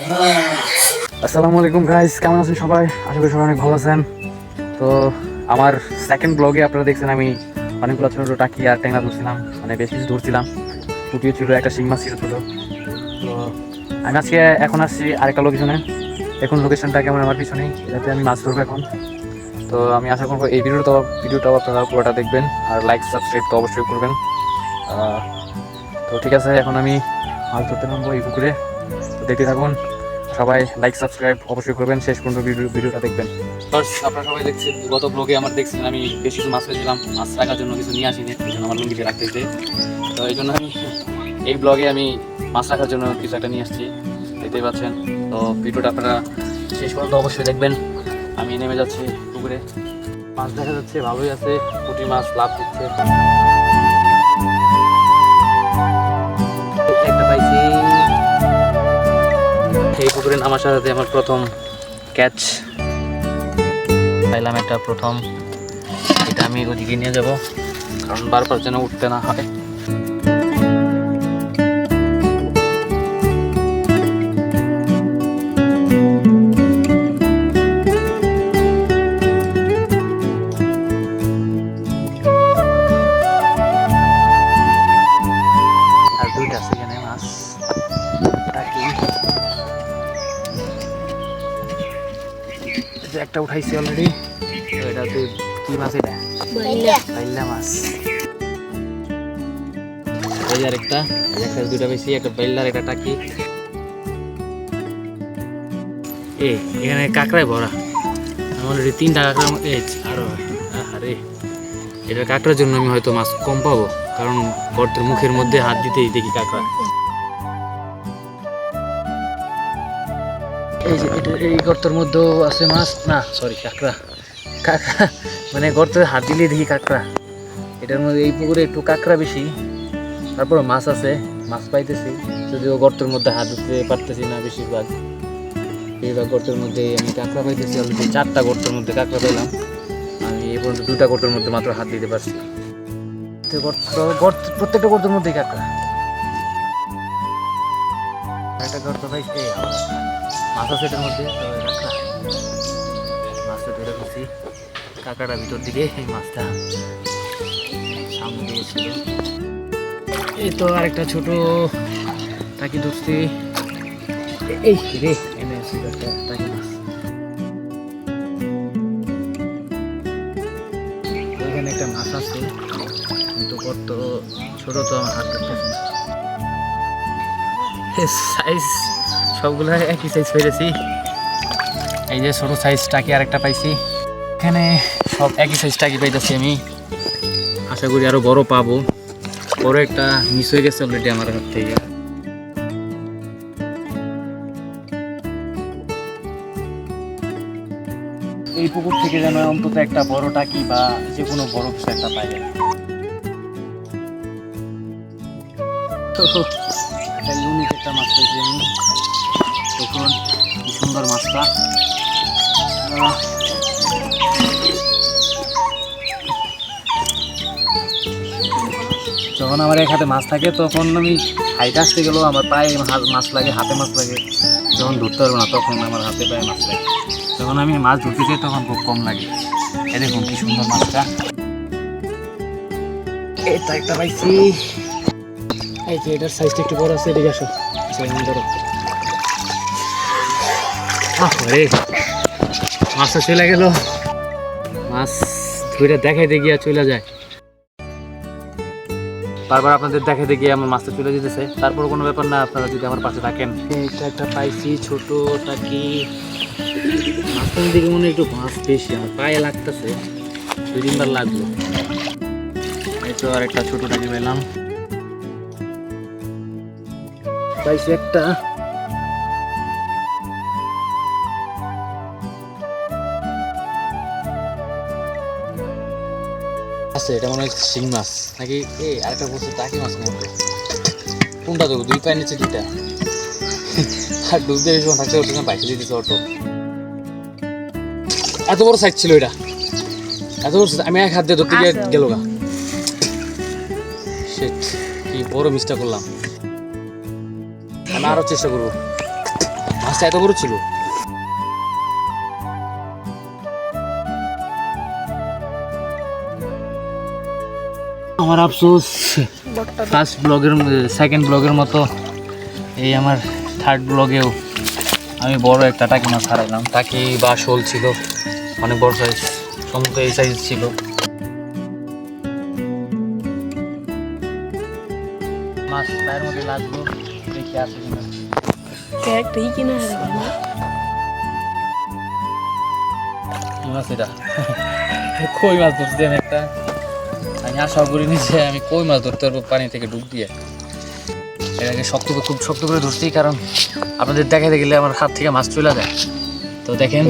আসসালামু আলাইকুম গাইস, কেমন আছেন সবাই? আশা করি সবাই অনেক ভালো আছেন। তো আমার সেকেন্ড ব্লগে আপনারা দেখছেন আমি অনেকগুলো ছোটো ছোটো টাকি আর ট্যাংরা ধরছিলাম, মানে বেশ কিছু ধরছিলাম। পুটিও ছিল, একটা শিং মাছ ছিল ছোটো। তো আমি আজকে এখন আসছি আরেকটা লোকেশনে। এখন লোকেশনটা কেমন আমার পিছনেই, এটাতে আমি মাছ ধরবো এখন। তো আমি আশা করবো এই ভিডিওটাও আপনারা পুরোটা দেখবেন, আর লাইক সাবস্ক্রাইব তো অবশ্যই করবেন। তো ঠিক আছে, এখন আমি মাছ ধরতে নামবো এই পুকুরে। তো দেখতে থাকুন সবাই, লাইক সাবস্ক্রাইব অবশ্যই করবেন, শেষ পর্যন্ত ভিডিওটা দেখবেন। আপনারা সবাই দেখছেন, গত ব্লগে আমার দেখছেন আমি বেশ কিছু মাছ পেয়েছিলাম, মাছ রাখার জন্য কিছু নিয়ে আসিনি, এই জন্য আমার লুঙ্গিতে রাখতেছে। তো এই জন্য আমি এই ব্লগে আমি মাছ রাখার জন্য কিছু একটা নিয়ে আসছি, দেখতেই পাচ্ছেন। তো ভিডিওটা আপনারা শেষ পর্যন্ত অবশ্যই দেখবেন। আমি নেমে যাচ্ছি পুকুরে, মাছ দেখা যাচ্ছে ভালোই আছে, পুঁটি মাছ লাভ দিচ্ছে। একটা পাইছি এই পুকুরে নামার সাথে আমার প্রথম ক্যাচ পাইলাম, একটা প্রথম। এটা আমি ওদিকে নিয়ে যাব, কারণ বারবার যেন উঠতে না হয়। আর দুইটা আছে এখানে মাছ, টাকি। একটা উঠাইছি অলরেডি। তো এটা কি মাছ? এটা বাইলা মাছ। এই যে আরেকটা, দুইটা পাইছি, একটা বাইলার একটা টাকি। এখানে কাঁকড়ায় ভরা, অলরেডি 3টা কাঁকড়ার মধ্যে আরো। আরে এটা কাঁকড়ার জন্য আমি হয়তো মাছ কম পাবো, কারণ গর্তের মুখের মধ্যে হাত দিতেই দেখি কাঁকড়া। এই যে এই গর্তের মধ্যেও আছে মাছ, না সরি কাঁকড়া। কাঁকড়া মানে গর্তে হাত দিলেই দেখি কাঁকড়া। এটার মধ্যে এই পুকুরে একটু কাঁকড়া বেশি, তারপরে মাছ আছে, মাছ পাইতেছি, যদিও গর্তের মধ্যে হাত দিতে পারতেছি না। বেশিরভাগ গর্তের মধ্যে আমি কাঁকড়া পাইতেছি। অলরেডি 4টা গর্তের মধ্যে কাঁকড়া পেলাম। আমি এই পর্যন্ত 2টা গর্তের মধ্যে মাত্র হাত দিতে পারছি। প্রত্যেকটা গর্তের মধ্যেই কাঁকড়া। একটা গর্ত পাইছি, মাছ আছে এটার মধ্যে, কাঁকড়া। মাছটা ধরে ফেলছি, কাঁকড়াটা ভিতর দিকে, এই মাছটা সামনে দিয়েছিল। এই তো আরেকটা ছোট টাকি ধরছি। এই রে এনে একটা টাকি মাছ। ওইখানে একটা মাছ আছে, কিন্তু কত ছোট, তো আমার হাত কাটতেছে না। সাইজ সবগুলো একই সাইজ পেয়েছি। এই যে ছোট সাইজ টাকি আরেকটা পাইছি। এখানে সব একই সাইজ টাকি পাইতেছি আমি, আশা করি আরো বড় পাবো। বড় একটা মিস হয়ে গেছে অলরেডি আমার হাত থেকে। এই পুকুর থেকে যেন অন্তত একটা বড় টাকি বা যে কোনো বড় কিছু একটা পাই। একটা ইউনিক একটা মাছ পেয়েছি আমি। দেখুন কি সুন্দর মাছটা। যখন আমার এক হাতে মাছ থাকে তখন আমি হাইটে আসতে গেলেও আমার পায়ে মাছ লাগে, হাতে মাছ লাগে। যখন ধরতে পারবো না তখন আমার হাতে পায়ে মাছ লাগে। যখন আমি মাছ ধরতে যাই তখন খুব কম লাগে। এই দেখুন কি সুন্দর মাছটা। এটা একটা পাইছি। এই যে এটার সাইজটা একটু বড় আছে, এদিকে আসো। ধরো, মাছটা চলে গেল। মাছ ধরে দেখাইতে গিয়া চলে যায়, বারবার আপনাদের দেখাইতে গিয়ে আমার মাছটা চলে যেতেছে। তারপর কোনো ব্যাপার না, আপনারা যদি আমার পাশে থাকেন। এটা একটা পাইছি ছোট টাকি। মাছের দিকে মনে একটু মাছ বেশি, আমার পায়ে লাগতেছে, 2-3 বার লাগলো। এই তো আর একটা ছোট টাকি পেলাম, পাইছি একটা। আছে এটা মনে হয় শিং মাছ নাকি? এই আরেকটা বলছে টাকি মাছ মতো। কোনটা দেবো? 2 পায়ের নিচে 2টা। আর ডুবতে বেশি থাকছে, ওর বাইশে দিয়ে দিচ্ছে অটো। এত বড় সাইজ ছিল এটা, এত বড়। আমি এক হাত দিয়ে ধরতে গিয়ে গেল গা। শিট, কি বড় মিসটা করলাম। আমি আরো চেষ্টা করবো। মাছটা এত বড় ছিল। আমার আফসোস ফার্স্ট ব্লগের সেকেন্ড ব্লগের মতো এই আমার থার্ড ব্লগেও আমি বড় একটা টাকি মাছ হারাইলাম। টাকি বা শোল ছিল, অনেক বড় সাইজ, সমস্ত এই সাইজ ছিল। মাছ পায়ের মধ্যে লাগলো, দেখি আছে কিনা। কি মাছ এটা? কই মাছ ধরছি আমি একটা। আমি আশা করিনি যে আমি কই মাছ ধরতে পারবো পানি থেকে ডুব দিয়ে। এটাকে খুব শক্ত করে ধরছি, কারণ আপনাদের দেখাতে গেলে আমার হাত থেকে মাছ চলে যায়। তো দেখেন,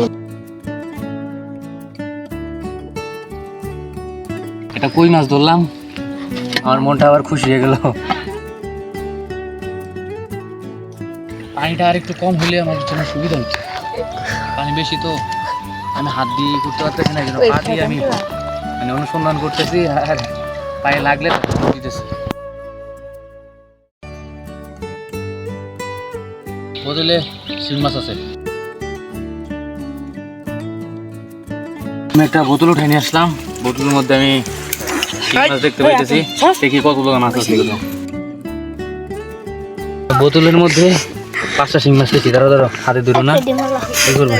এটা কই মাছ ধরলাম, আমার মনটা আবার খুশি হয়ে গেল। পানিটা আর একটু কম হলে আমার জন্য সুবিধা হচ্ছে। পানি বেশি তো আমি হাত দিয়ে করতে পারতেছি না, কিন্তু পা দিয়ে আমি মানে অনুসন্ধান করতেছি আর পায়ে লাগলে দিতেছি। বদলে শিং মাছ আছে। আমি একটা বোতল উঠে নিয়ে আসলাম, বোতলের মধ্যে আমি শিং মাছ দেখতে পাইতেছি। দেখি কতগুলো মাছ আছে এগুলো। বোতলের মধ্যে 5টা শিং মাছ পেয়েছি। ধরো ধরো, হাতে ধরো না, কি করবে?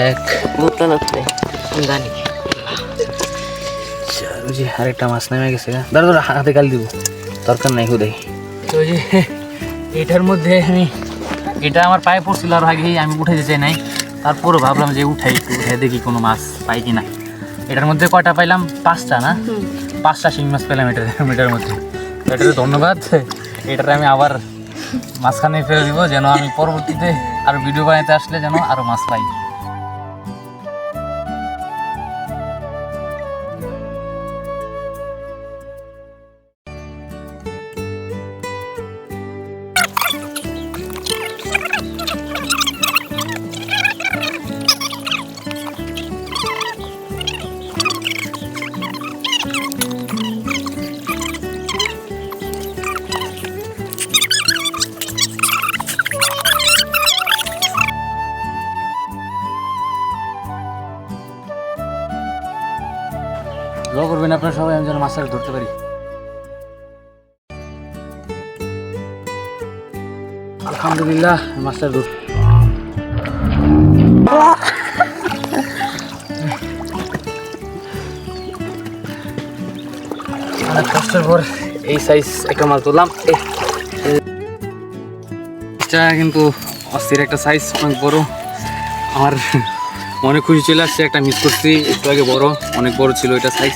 এক বোতল আরেকটা মাছ নেমে গেছে। ধরো ধরো, হাতে গাল দিব, দরকার নাই খুদাই। তো ওই যে এটার মধ্যে এটা আমার পায়ে পড়ছিল আর আগেই, আমি উঠে যেতে চাই নাই। তারপরও ভাবলাম যে উঠাই, একটু উঠে দেখি কোনো মাছ পাই কিনা। এটার মধ্যে কয়টা পাইলাম? 5টা না, 5টা শিং মাছ পেলাম এটার মধ্যে। এটার ধন্যবাদ। এটার আমি আবার মাঝখানে ফেলে দিব, যেন আমি পরবর্তীতে আরো ভিডিও বানাইতে আসলে যেন আরো মাছ পাই। দোয়া করবেন আপনারা সবাই, আমি যেন মাছটা ধরতে পারি। আলহামদুলিল্লাহ, মাছটা ধর। অনেক কষ্টের পর এই সাইজ একটা মাছ ধরলাম। এটা কিন্তু অস্থির একটা সাইজ, অনেক বড়। আমার অনেক খুশি চলে আসছে। একটা মিস করছি একটু আগে, বড়, অনেক বড় ছিল এটা সাইজ।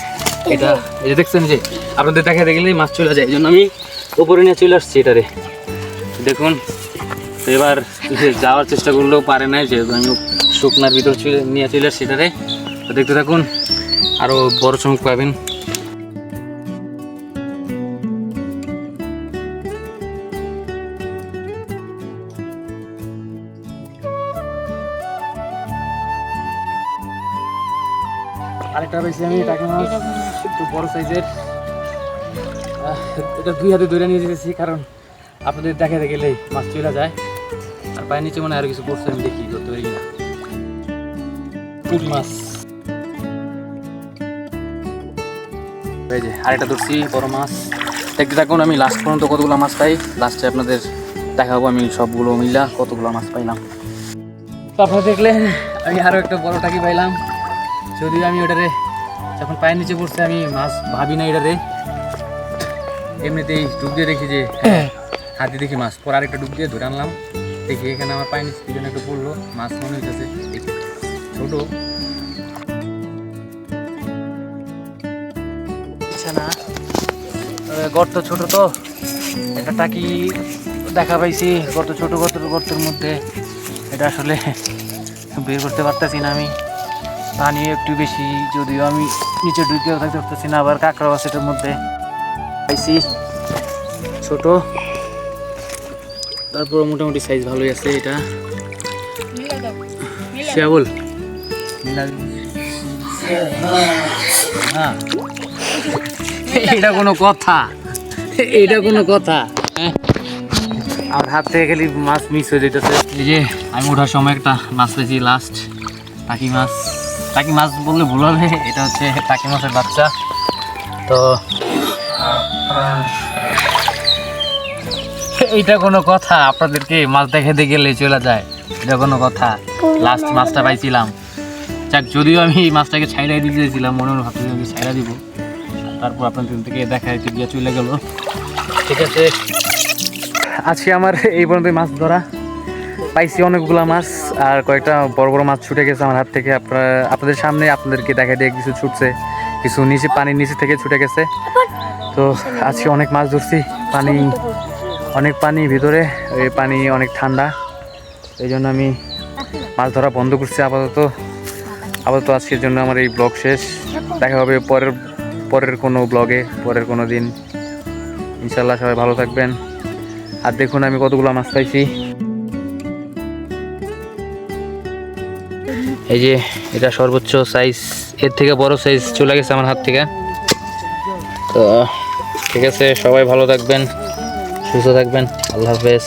এটা এই যে দেখছেন, যে আপনাদের দেখাতে গেলেই মাছ চলে যায়, এই জন্য আমি উপরে নিয়ে চলে আসছি এটারে। দেখুন, এবার যাওয়ার চেষ্টা করলেও পারে নাই, যেহেতু আমি শুকনার ভিতর নিয়ে চলে আসছি এটারে। তো দেখতে থাকুন, আরও বড় চমক পাবেন। আরেকটা পেয়েছি আমি টাকি মাছ, একটু বড় সাইজের। এটা 2 হাতে ধরে নিয়ে যেতেছি, কারণ আপনাদের দেখাতে গেলেই মাছ চলে যায়। আর পায়ের নিচে মনে হয় আরো কিছু পড়ছে, আমি দেখি ধরতে পারি কিনা। পুঁটি মাছ, এই যে আরেকটা ধরছি বড় মাছ। দেখতে থাকুন, আমি লাস্ট পর্যন্ত কতগুলো মাছ পাই, লাস্টে আপনাদের দেখাবো আমি সবগুলো মিলা কতগুলো মাছ পাইলাম। তো আপনারা দেখলেন আমি আরও একটা বড় টাকি পাইলাম। যদিও আমি ওটারে যখন পায়ের নিচে পড়ছে আমি মাছ ভাবি না, এটারে এমনিতেই ডুব দিয়ে দেখি যে হাতে দেখি মাছ। পর আরেকটা ডুব দিয়ে ধরে আনলাম, দেখি এখানে আমার পায়ের নিচে পিছনে একটু পড়লো, মাছ মনে হইতেছে ছোট। না গর্ত ছোট, তো একটা টাকি দেখা পাইছি গর্ত ছোট, গর্তের মধ্যে এটা আসলে বের করতে পারতেছি না আমি। পানি একটু বেশি, যদিও আমি নিচে ঢুকে থাকতে পারতেছি না। আবার কাঁকড়া আছে এটার মধ্যে পাইছি ছোট, তারপর মোটামুটি সাইজ ভালোই আছে। এটা শ্যাবল, হ্যাঁ এটা কোনো কথা? এটা কোনো কথা? আমার হাত থেকে খালি মাছ মিস হয়ে যেতেছে। এই যে আমি ওঠার সময় একটা মাছ পেয়েছি লাস্ট, টাকি মাছ। টাকি মাছ বললে ভুল হবে, এটা হচ্ছে টাকি মাছের বাচ্চা। তো এইটা কোনো কথা? আপনাদেরকে মাছ দেখাতে গেলে চলে যায়, এটা কোনো কথা? লাস্ট মাছটা পাইছিলাম। যাক, যদিও আমি এই মাছটাকে ছাইড়াই দিতে চেয়েছিলাম, মনে মনে ভাবছিলাম আমি ছাইড়া দিব, তারপর আপনাদের থেকে দেখাইতে গিয়ে চলে গেল। ঠিক আছে, আজকে আমার এই পর্যন্ত মাছ ধরা পাইছি অনেকগুলো মাছ, আর কয়েকটা বড় বড় মাছ ছুটে গেছে আমার হাত থেকে। আপনাদের সামনে আপনাদেরকে দেখা দিয়ে কিছু ছুটছে, কিছু নিচে পানির নিচে থেকে ছুটে গেছে। তো আজকে অনেক মাছ ধরছি, পানি অনেক পানি ভিতরে, এই পানি অনেক ঠান্ডা, এই জন্য আমি মাছ ধরা বন্ধ করছি আপাতত। আজকের জন্য আমার এই ব্লগ শেষ। দেখা হবে পরের কোনো ব্লগে, পরের কোনো দিন ইনশাল্লাহ। সবাই ভালো থাকবেন। আর দেখুন আমি কতগুলো মাছ পাইছি। এই যে এটা সর্বোচ্চ সাইজ, এর থেকে বড় সাইজ চলে গেছে আমার হাত থেকে। তো ঠিক আছে, সবাই ভালো থাকবেন, সুস্থ থাকবেন, আল্লাহ হাফেজ।